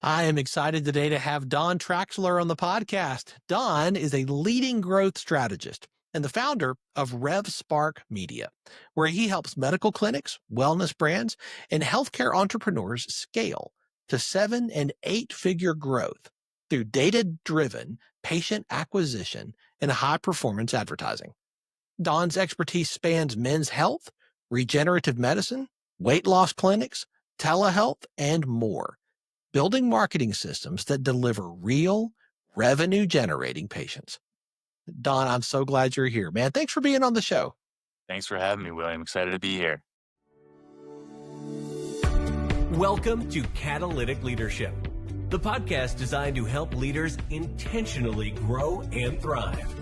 I am excited today to have Don Traxler on the podcast. Don is a leading growth strategist and the founder of RevSpark Media, where he helps medical clinics, wellness brands, and healthcare entrepreneurs scale to 7 and 8 figure growth through data-driven patient acquisition and high-performance advertising. Don's expertise spans men's health, regenerative medicine, weight loss clinics, telehealth, and more, building marketing systems that deliver real revenue generating patients. Don, I'm so glad you're here, man. Thanks for being on the show. Thanks for having me, William. Excited to be here. Welcome to Catalytic Leadership, the podcast designed to help leaders intentionally grow and thrive.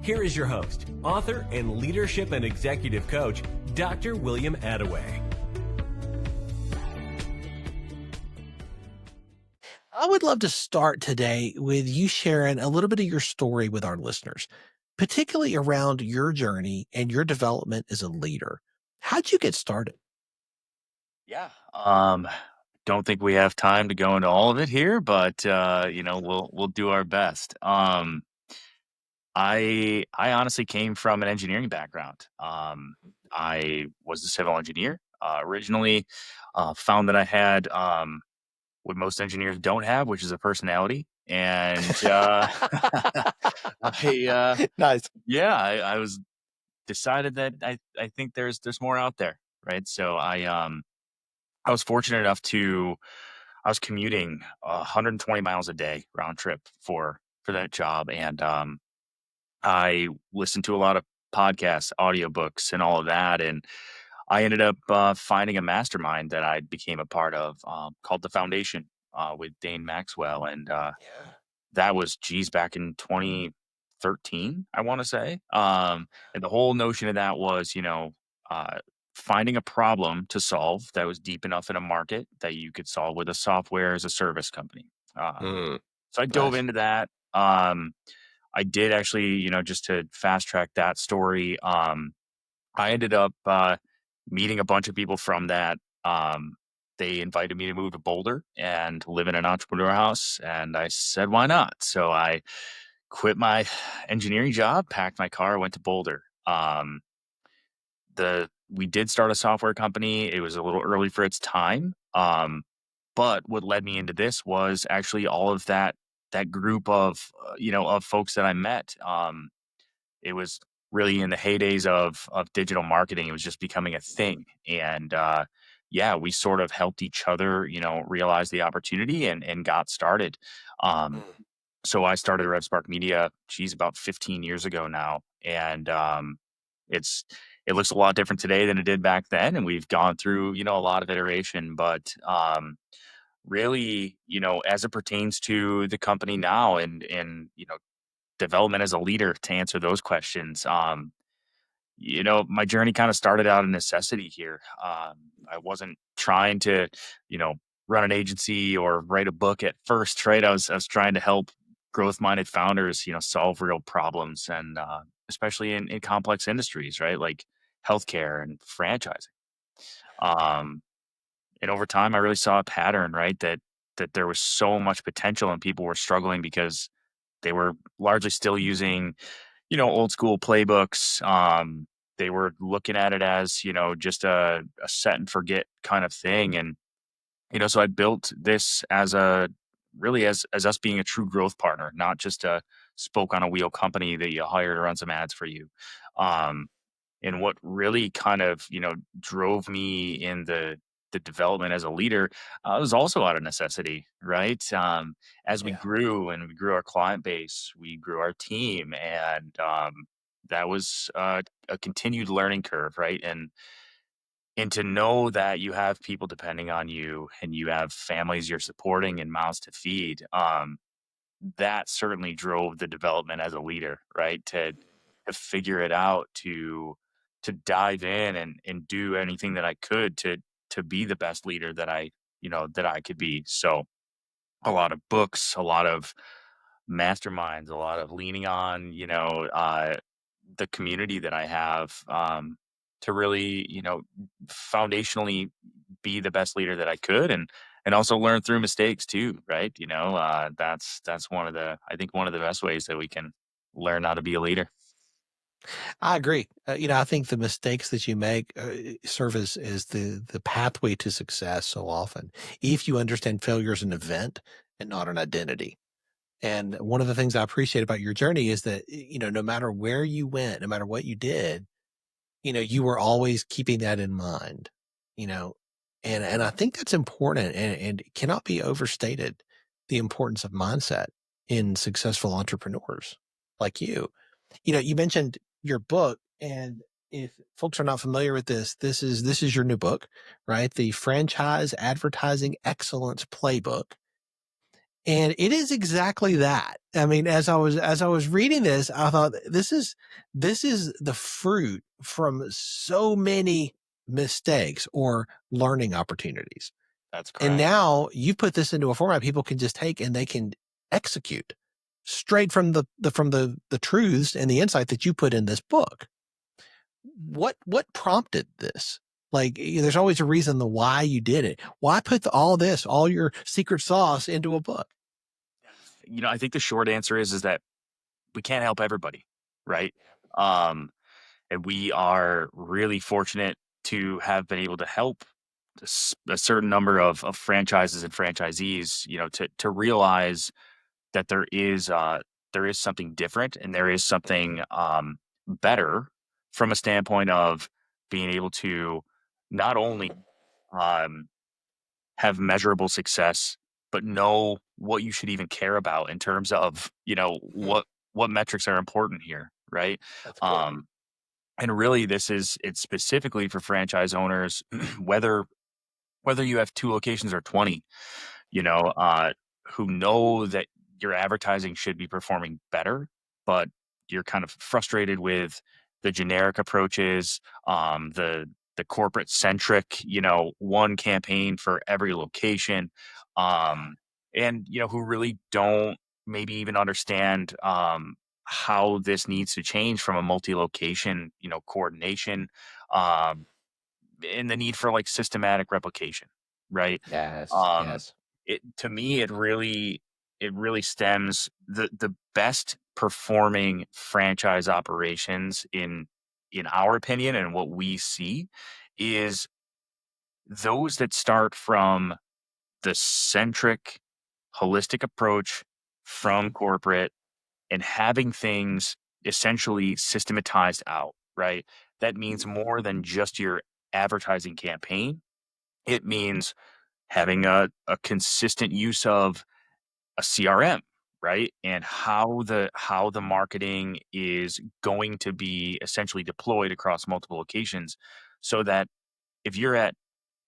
Here is your host, author, and leadership and executive coach, Dr. William Attaway. I would love to start today with you sharing a little bit of your story with our listeners, particularly around your journey and your development as a leader. How'd you get started? Yeah. Don't think we have time to go into all of it here, but we'll do our best. I honestly came from an engineering background. I was a civil engineer originally. Found that I had what most engineers don't have, which is a personality. And I Nice. yeah, I was decided that I think there's more out there, right? So I was fortunate enough to I was commuting 120 miles a day round trip for that job, and I listened to a lot of podcasts, audiobooks, and all of that, and I ended up finding a mastermind that I became a part of called the Foundation with Dane Maxwell, and Yeah. that was geez back in 2013, I want to say. And the whole notion of that was, uh, finding a problem to solve that was deep enough in a market that you could solve with a software as a service company. Mm, So I dove nice. into that. I did actually, just to fast track that story. I ended up meeting a bunch of people from that. They invited me to move to Boulder and live in an entrepreneur house, and I said, "Why not?" So I quit my engineering job, packed my car, went to Boulder. The We did start a software company. It was a little early for its time, but what led me into this was actually all of that group of of folks that I met. It was really in the heydays of digital marketing. It was just becoming a thing, and yeah, we sort of helped each other, realize the opportunity and got started. Um, Mm. so I started RevSpark Media, geez, about 15 years ago now, and it's it looks a lot different today than it did back then, and we've gone through a lot of iteration, but really, as it pertains to the company now and development as a leader to answer those questions. My journey kind of started out of necessity here. I wasn't trying to, you know, run an agency or write a book at first, right? I was trying to help growth minded founders, solve real problems and especially in complex industries, right? Like healthcare and franchising. Um, and over time, I really saw a pattern, right? That there was so much potential and people were struggling because they were largely still using old school playbooks. They were looking at it as, just a set and forget kind of thing. And, so I built this as as us being a true growth partner, not just a spoke on a wheel company that you hire to run some ads for you. Um, and what really kind of, drove me in the development as a leader was also out of necessity, right? As we Yeah. grew and we grew our client base, we grew our team, and that was a continued learning curve, right? And to know that you have people depending on you and you have families you're supporting and mouths to feed, that certainly drove the development as a leader, right? To figure it out, to dive in and do anything that I could to be the best leader that I could be. So a lot of books, a lot of masterminds, a lot of leaning on, the community that I have to really, foundationally be the best leader that I could. And and also learn through mistakes too, right? That's I think one of the best ways that we can learn how to be a leader. I agree. I think the mistakes that you make serve as the pathway to success so often. If you understand failure as an event and not an identity. And one of the things I appreciate about your journey is that, no matter where you went, no matter what you did, you were always keeping that in mind, you know, and I think that's important and it cannot be overstated, the importance of mindset in successful entrepreneurs like you. You mentioned your book, and if folks are not familiar with this is your new book, right? The Franchise Advertising Excellence Playbook. And it is exactly that. I mean, as I was reading this, I thought this is the fruit from so many mistakes or learning opportunities. That's And correct. now you put this into a format people can just take and they can execute straight from the truths and the insight that you put in this book. What prompted this? Like, there's always a reason the why you did it. Why put all your secret sauce into a book? I think the short answer is that we can't help everybody, right? Um, and we are really fortunate to have been able to help a certain number of franchises and franchisees, to realize that there is something different and there is something better from a standpoint of being able to not only um, have measurable success, but know what you should even care about in terms of Mhm. what metrics are important here, right? That's good. Um, and really, it's specifically for franchise owners, whether you have 2 locations or 20, you know, uh, who know that your advertising should be performing better, but you're kind of frustrated with the generic approaches, the corporate centric, one campaign for every location, um, and who really don't maybe even understand how this needs to change from a multi-location, coordination, um, and the need for like systematic replication, right? Yes, Um, yes. it to me, it really stems the best performing franchise operations in our opinion and what we see is those that start from the centric, holistic approach from Mhm. corporate and having things essentially systematized out, right? That means more than just your advertising campaign. It means having a consistent use of a CRM, right? And how the marketing is going to be essentially deployed across multiple locations so that if you're at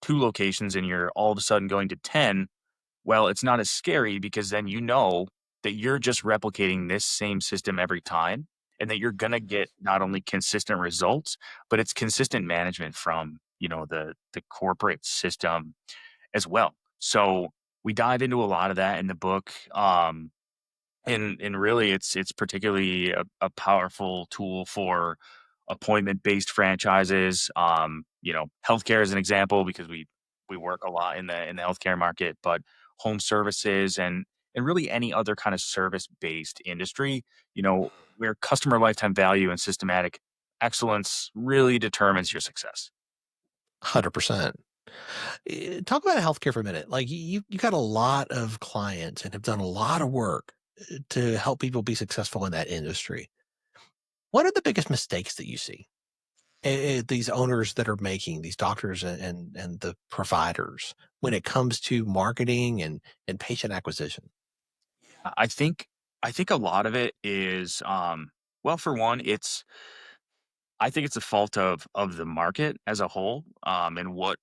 2 locations and you're all of a sudden going to 10, well, it's not as scary because then that you're just replicating this same system every time and that you're going to get not only consistent results, but it's consistent management from, the corporate system as well. So we dive into a lot of that in the book. And really it's particularly a powerful tool for appointment-based franchises. Healthcare is an example because we work a lot in the healthcare market, but home services and really any other kind of service-based industry, where customer lifetime value and systematic excellence really determines your success. 100%. Talk about healthcare for a minute. Like, you got a lot of clients and have done a lot of work to help people be successful in that industry. What are the biggest mistakes that you see? These owners that are making, these doctors and the providers, when it comes to marketing and patient acquisition? I think a lot of it is, well, for one, I think it's a fault of the market as a whole, and what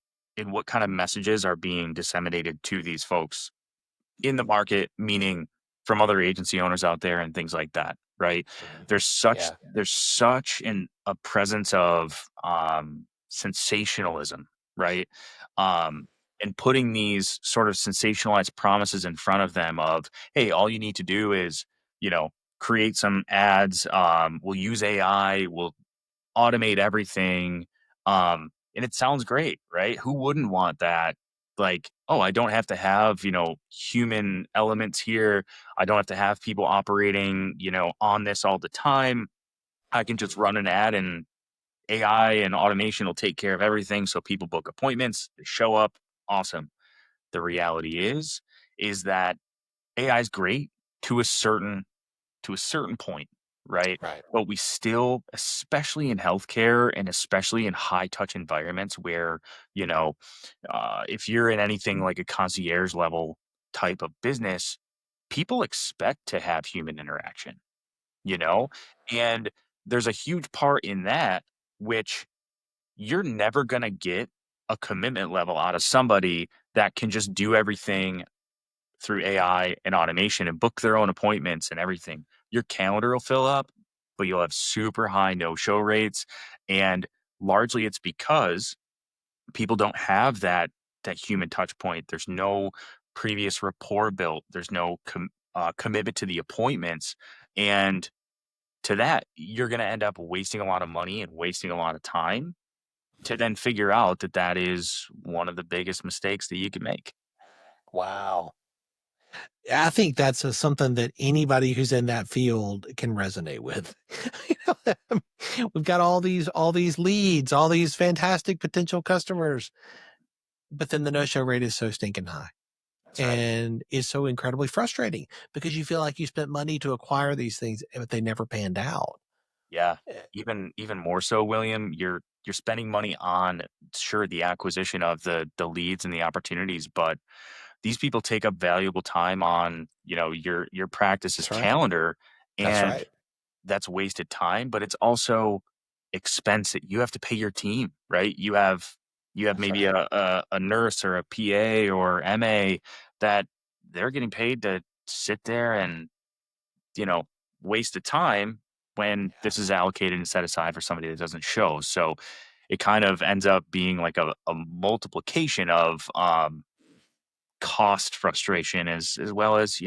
kind of messages are being disseminated to these folks in the market, meaning from other agency owners out there and things like that, right? Mhm. There's such Yeah. there's such a presence of sensationalism, right? Um, and putting these sort of sensationalized promises in front of them of, hey, all you need to do is, you know, create some ads. We'll use AI. We'll automate everything. And it sounds great, right? Who wouldn't want that like, oh, I don't have to have, human elements here. I don't have to have people operating, on this all the time. I can just run an ad and AI and automation will take care of everything. So people book appointments, they show up. Awesome. The reality is that AI is great to a certain point, right? Right. But we still, especially in healthcare and especially in high touch environments where, you know, if you're in anything like a concierge level type of business, people expect to have human interaction, you know? And there's a huge part in that, which you're never going to get a commitment level out of somebody that can just do everything through AI and automation and book their own appointments and everything. Your calendar will fill up, but you'll have super high no-show rates. And largely it's because people don't have that human touch point. There's no previous rapport built. There's no commitment to the appointments. And to that, you're going to end up wasting a lot of money and wasting a lot of time to then figure out that that is one of the biggest mistakes that you can make. Wow. I think that's something that anybody who's in that field can resonate with. You know, we've got all these leads, all these fantastic potential customers, but then the no-show rate is so stinking high. That's right. And is so incredibly frustrating because you feel like you spent money to acquire these things, but they never panned out. Yeah. Eh, Even more so, William, you're spending money on, sure, the acquisition of the leads and the opportunities, but these people take up valuable time on, your practice's That's right. calendar, That's and right. that's wasted time, but it's also expense that you have to pay your team, right? You have That's maybe right. a nurse or a PA or MA that they're getting paid to sit there and, you know, waste of time when Yeah. this is allocated and set aside for somebody that doesn't show. So it kind of ends up being like a multiplication of cost frustration as well as,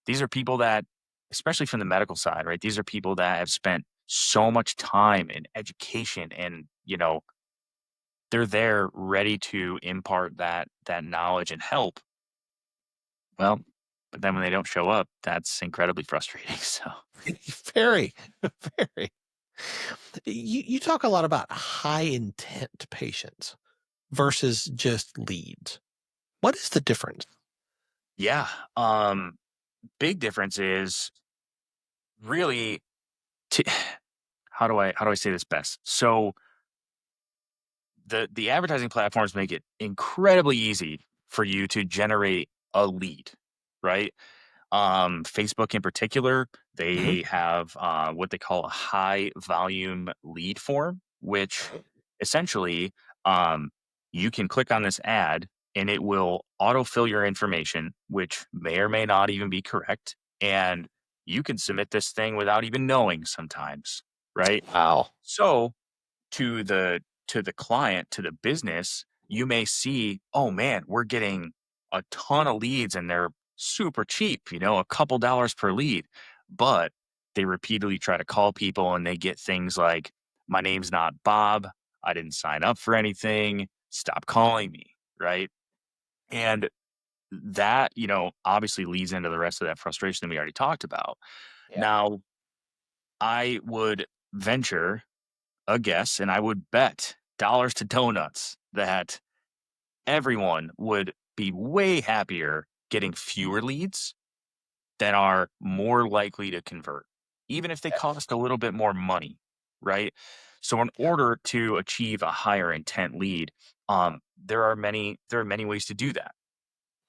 these are people that, especially from the medical side, right? These are people that have spent so much time in education and, they're there ready to impart that knowledge and help. Well, but then when they don't show up, that's incredibly frustrating. So Very, very. You talk a lot about high intent patients versus just leads. What is the difference? yeah, big difference is really to, how do I say this best? So the advertising platforms make it incredibly easy for you to generate a lead, right? Facebook in particular, Mhm. they have what they call a high volume lead form, which Mhm. essentially you can click on this ad and it will autofill your information, which may or may not even be correct. And you can submit this thing without even knowing sometimes, right? Wow. So to the client, to the business, you may see, oh man, we're getting a ton of leads and they're super cheap, a couple dollars per lead. But they repeatedly try to call people and they get things like, my name's not Bob. I didn't sign up for anything. Stop calling me. Right. And that, obviously leads into the rest of that frustration that we already talked about. Yeah. Now, I would venture a guess, and I would bet dollars to donuts that everyone would be way happier getting fewer leads that are more likely to convert, even if they Yeah. cost a little bit more money, right? So in order to achieve a higher intent lead, there are many ways to do that.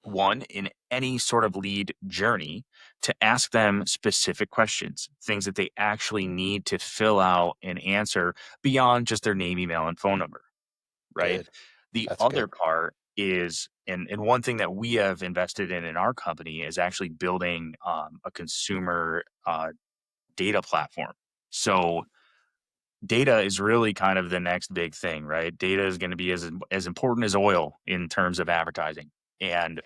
One, in any sort of lead journey, to ask them specific questions, things that they actually need to fill out and answer beyond just their name, email, and phone number, right? Good. The That's other good. part is, and one thing that we have invested in our company is actually building a consumer data platform. So data is really kind of the next big thing, right? Data is going to be as important as oil in terms of advertising. And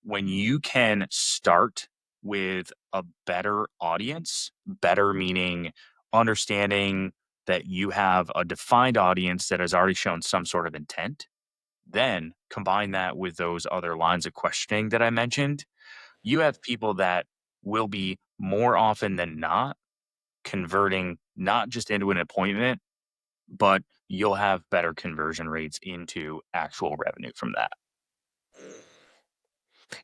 when you can start with a better audience, better meaning understanding that you have a defined audience that has already shown some sort of intent, Then combine that with those other lines of questioning that I mentioned. You have people that will be more often than not converting not just into an appointment, but you'll have better conversion rates into actual revenue from that.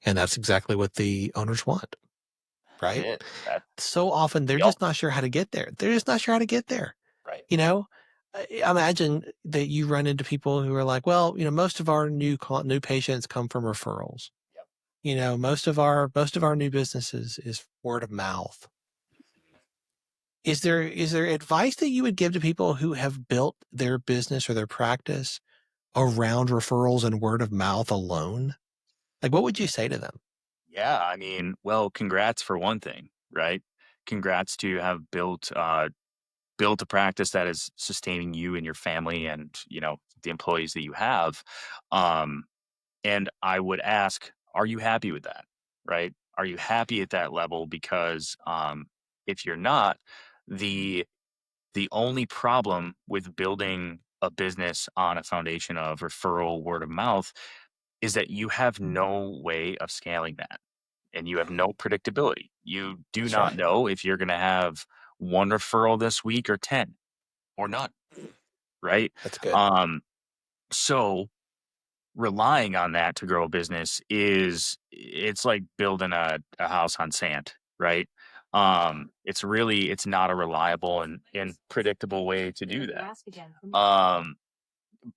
And that's exactly what the owners want, That right? is that. So often they're Yep. just not sure how to get there. They're just not sure how to get there. Right. You know, imagine that you run into people who are like, well, most of our new patients come from referrals. Yep. Most of our new businesses is word of mouth. Is there advice that you would give to people who have built their business or their practice around referrals and word of mouth alone? Like, what would you say to them? Yeah, I mean, well, congrats for one thing, right? Congrats to have built a practice that is sustaining you and your family and, the employees that you have. Um, and I would ask, are you happy with that? Right? Are you happy at that level? Because if you're not, the the only problem with building a business on a foundation of referral word of mouth is that you have no way of scaling that and you have no predictability. You do That's not right. know if you're going to have one referral this week or 10 or none, right? That's good. Um, so relying on that to grow a business it's like building a house on sand, right? It's not a reliable and predictable way to do that. Um,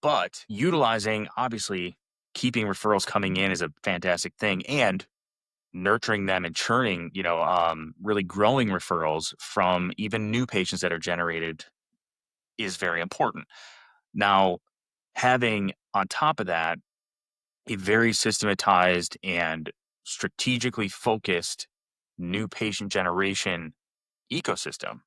but utilizing, obviously, keeping referrals coming in is a fantastic thing, and nurturing them and churning, really growing referrals from even new patients that are generated is very important. Now, having on top of that a very systematized and strategically focused new patient generation ecosystem,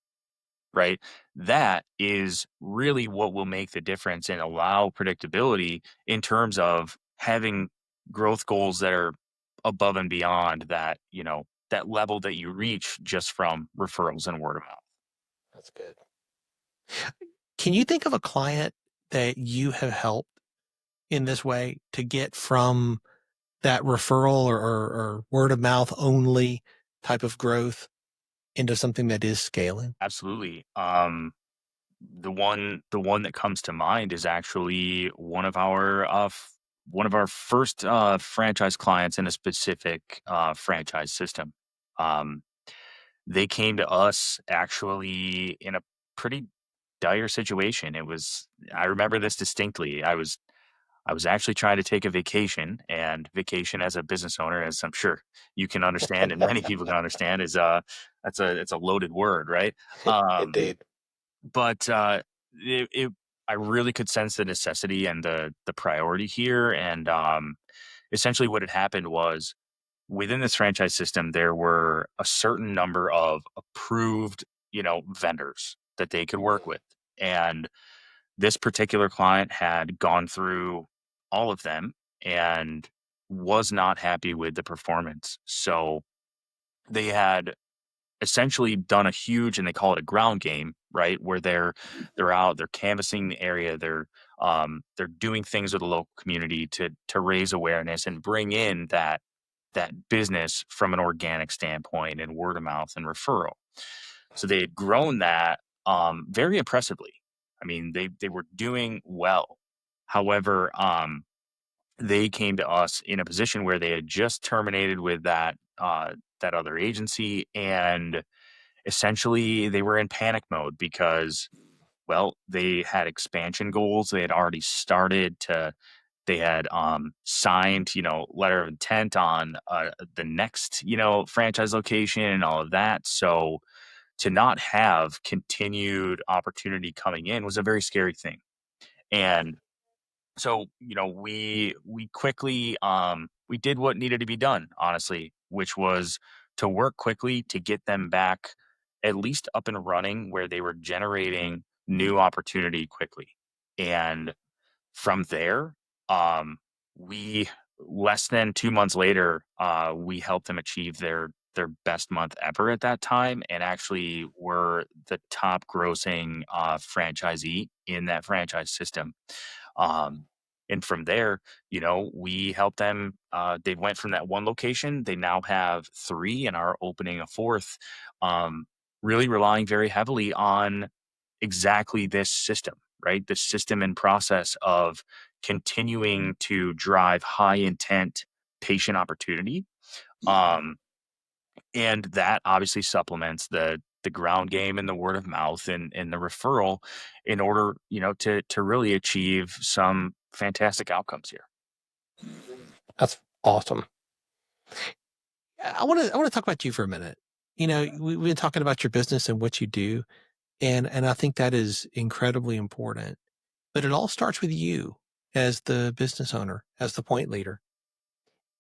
right? That is really what will make the difference and allow predictability in terms of having growth goals that are above and beyond that, that level that you reach just from referrals and word of mouth. That's good. Can you think of a client that you have helped in this way to get from that referral or word of mouth only type of growth into something that is scaling? Absolutely. The one that comes to mind is actually one of our first franchise clients in a specific franchise system. Um, they came to us actually in a pretty dire situation. I remember this distinctly. I was actually trying to take a vacation, and vacation as a business owner, as I'm sure you can understand, and many people can understand, is it's a loaded word, right? Um, Indeed. but I really could sense the necessity and the priority here, and essentially what had happened was within this franchise system there were a certain number of approved, vendors that they could work with, and this particular client had gone through all of them and was not happy with the performance. So they had essentially done a huge, and they call it a ground game, right? Where they're out, they're canvassing the area, they're doing things with the local community to raise awareness and bring in that business from an organic standpoint and word of mouth and referral. So they had grown that very impressively. I mean, they were doing well. However, they came to us in a position where they had just terminated with that other agency, and essentially they were in panic mode because, well, they had expansion goals. They had already started to. They had signed, letter of intent on the next, franchise location and all of that. So to not have continued opportunity coming in was a very scary thing. And so, we quickly we did what needed to be done, honestly, which was to work quickly to get them back at least up and running where they were generating new opportunity quickly. And from there, um, we less than 2 months later, we helped them achieve their best month ever at that time, and actually were the top grossing franchisee in that franchise system. Um, And from there, we help them. They went from that one location. They now have three and are opening a fourth, um, really relying very heavily on exactly this system, right? The system and process of continuing to drive high intent patient opportunity. Um, and that obviously supplements the ground game and the word of mouth and the referral in order, to really achieve some fantastic outcomes here. That's awesome. I want to talk about you for a minute. We've been talking about your business and what you do, and I think that is incredibly important. But it all starts with you as the business owner, as the point leader.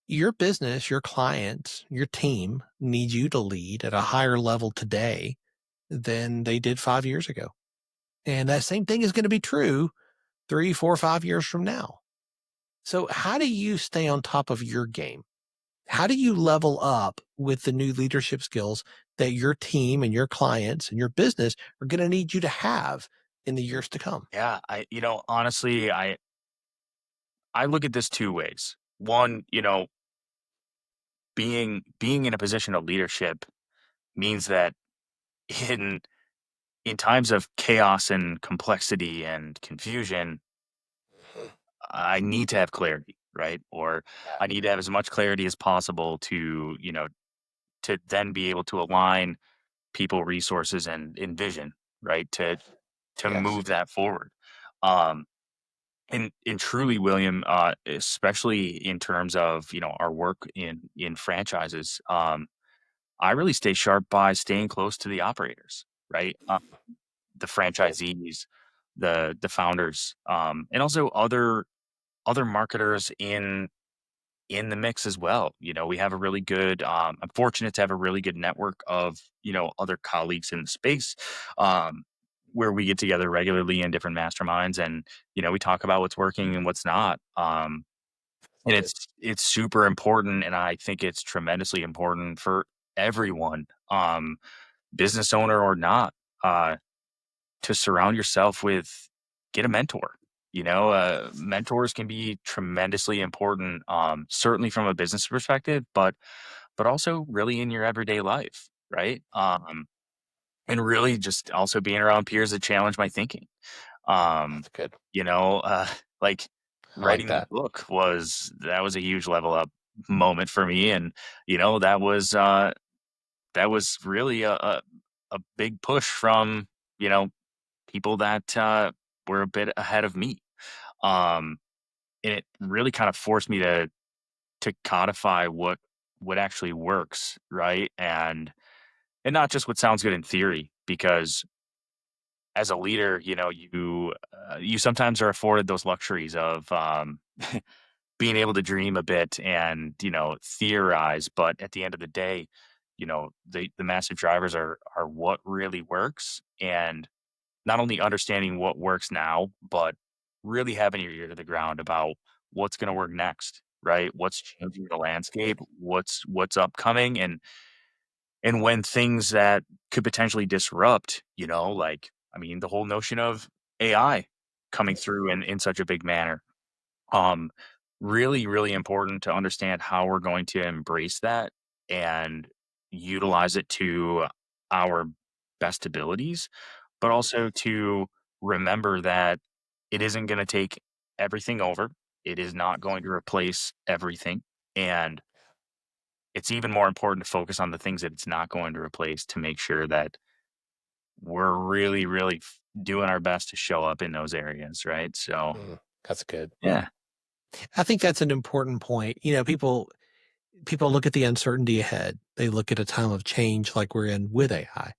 Your business, your clients, your team need you to lead at a higher level today than they did 5 years ago. And that same thing is going to be true 3, 4, 5 years from now. So how do you stay on top of your game? How do you level up with the new leadership skills that your team and your clients and your business are going to need you to have in the years to come? Yeah, honestly, I look at this two ways. One, being in a position of leadership means that in in times of chaos and complexity and confusion, I need to have clarity, right? Or Yeah. I need to have as much clarity as possible to, to then be able to align people, resources, and vision, right? To Yes. move that forward. Um, and truly, William, especially in terms of our work in franchises, I really stay sharp by staying close to the operators, right? The franchisees, the founders, and also other marketers in the mix as well. We have a really good. I'm fortunate to have a really good network of other colleagues in the space, um, where we get together regularly in different masterminds, and we talk about what's working and what's not. And Good. it's super important, and I think it's tremendously important for everyone, business owner or not, uh, to surround yourself with get a mentor. Mentors can be tremendously important, certainly from a business perspective, but also really in your everyday life, right? And really just also being around peers that challenge my thinking. Um, That's good. you know, uh, like I like writing the that. book was a huge level up moment for me, and that was really a big push from you know people that were a bit ahead of me. Um, and it really kind of forced me to codify what actually works, right? And not just what sounds good in theory, because as a leader, you sometimes are afforded those luxuries of being able to dream a bit and theorize, but at the end of the day, the massive drivers are what really works, and not only understanding what works now, but really having your ear to the ground about what's going to work next, right? What's changing the landscape, what's upcoming, and when things that could potentially disrupt, like I mean, the whole notion of AI coming through in such a big manner. Um, really, really important to understand how we're going to embrace that and utilize it to our best abilities, but also to remember that it isn't going to take everything over. It is not going to replace everything. And it's even more important to focus on the things that it's not going to replace to make sure that we're really, really doing our best to show up in those areas. Right. So, That's good. yeah. I think that's an important point. People look at the uncertainty ahead. They look at a time of change like we're in with AI,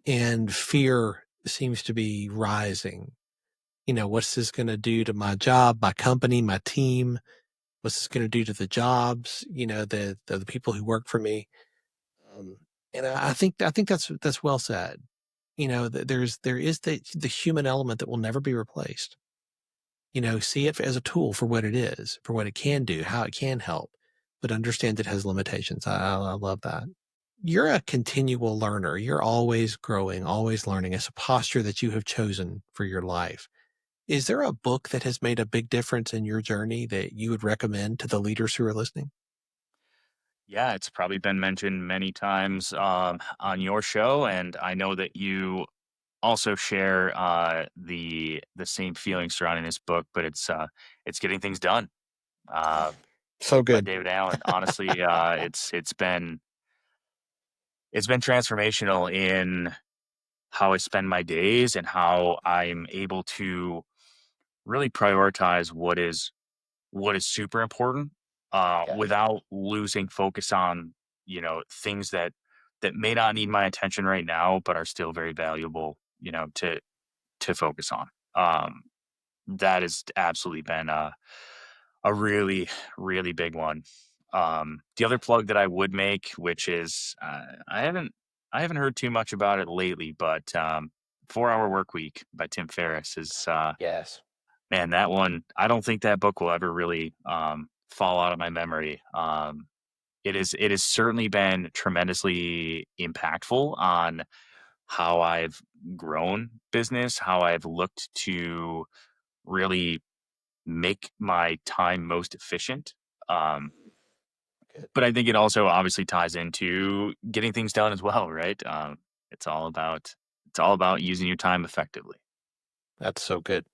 and fear seems to be rising. What's this going to do to my job, my company, my team? What's this going to do to the jobs? The people who work for me. Um, and I think that's well said. There is the human element that will never be replaced. See it as a tool for what it is, for what it can do, how it can help, but understand it has limitations. I love that. You're a continual learner. You're always growing, always learning. It's a posture that you have chosen for your life. Is there a book that has made a big difference in your journey that you would recommend to the leaders who are listening? Yeah, it's probably been mentioned many times on your show, and I know that you also share the same feelings surrounding this book. But it's Getting Things Done, uh, So by good. David Allen. Honestly, it's been transformational in how I spend my days and how I'm able to really prioritize what is super important, Yes. without losing focus on, things that may not need my attention right now, but are still very valuable, to focus on. That has absolutely been a really, really big one. The other plug that I would make, which is I haven't heard too much about it lately, but 4 Hour Work Week by Tim Ferriss is Yes. man, that one, I don't think that book will ever really fall out of my memory. It has certainly been tremendously impactful on how I've grown business, how I've looked to really make my time most efficient. Um, Good. but I think it also obviously ties into getting things done as well, right? It's all about it's all about using your time effectively. That's so good.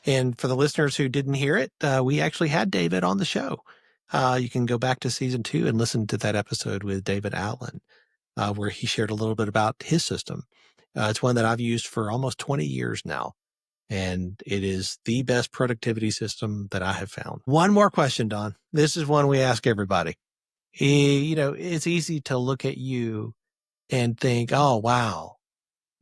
And for the listeners who didn't hear it, we actually had David on the show. You can go back to season 2 and listen to that episode with David Allen, where he shared a little bit about his system. It's one that I've used for almost 20 years now, and it is the best productivity system that I have found. One more question, Don. This is one we ask everybody. It's easy to look at you and think, oh, wow,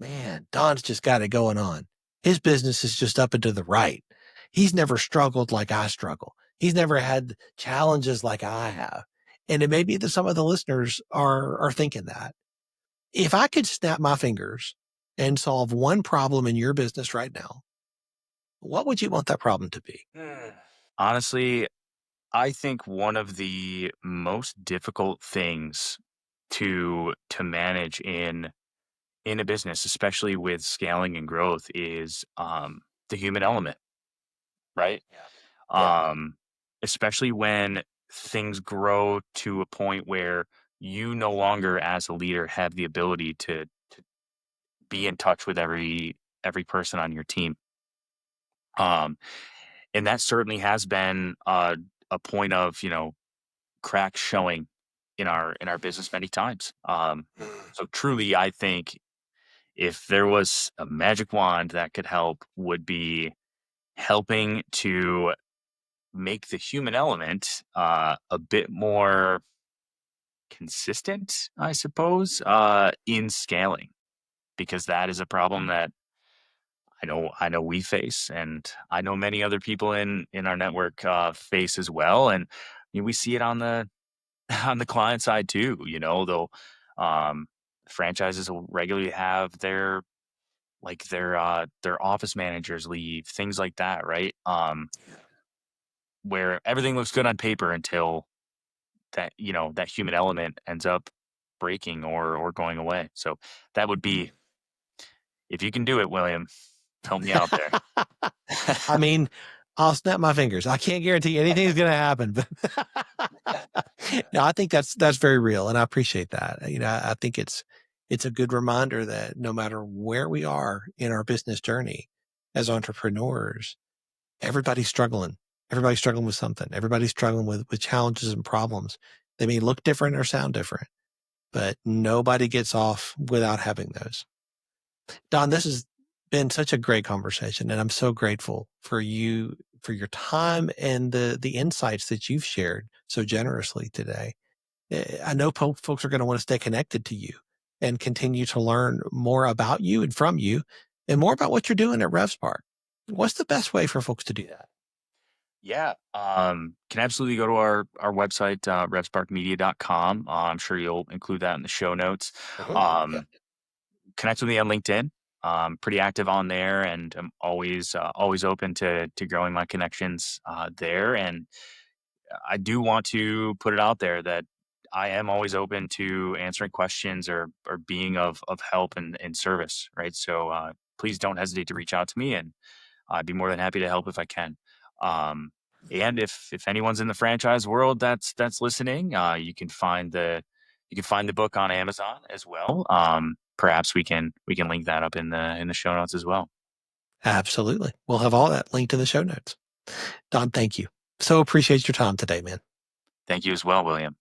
man, Don's just got it going on. His business is just up and to the right. He's never struggled like I struggle. He's never had challenges like I have. And it may be that some of the listeners are thinking that. If I could snap my fingers and solve one problem in your business right now, what would you want that problem to be? Honestly, I think one of the most difficult things to manage in a business, especially with scaling and growth, is the human element, right? Yeah. Yeah. Um, Especially when things grow to a point where you no longer, as a leader, have the ability to be in touch with every person on your team. Um, and that certainly has been a point of cracks showing in our business many times. So truly, I think if there was a magic wand that could help, would be helping to make the human element a bit more consistent, I suppose, in scaling, because that is a problem that I know we face, and I know many other people in our network face as well. And we see it on the on the client side too. They'll um, franchises will regularly have their office managers leave, things like that, right? Where everything looks good on paper until that human element ends up breaking or going away. So that would be, if you can do it, William, help me out there. I mean, I'll snap my fingers. I can't guarantee anything's going to happen, but no, I think that's very real, and I appreciate that. I think it's a good reminder that no matter where we are in our business journey as entrepreneurs, everybody's struggling. Everybody's struggling with something. Everybody's struggling with challenges and problems. They may look different or sound different, but nobody gets off without having those. Don, this has been such a great conversation, and I'm so grateful for you, for your time and the insights that you've shared so generously today. I know folks are going to want to stay connected to you and continue to learn more about you and from you and more about what you're doing at RevSpark. What's the best way for folks to do that? Yeah, can absolutely go to our website, revsparkmedia.com. I'm sure you'll include that in the show notes. Yeah. Connect with me on LinkedIn. Pretty active on there, and I'm always open to growing my connections there. And I do want to put it out there that I am always open to answering questions or being of help and service. Right. So please don't hesitate to reach out to me, and I'd be more than happy to help if I can. And if anyone's in the franchise world that's listening, you can find the book on Amazon as well. Perhaps we can link that up in the show notes as well. Absolutely. We'll have all that linked in the show notes. Don, thank you. So appreciate your time today, man. Thank you as well, William.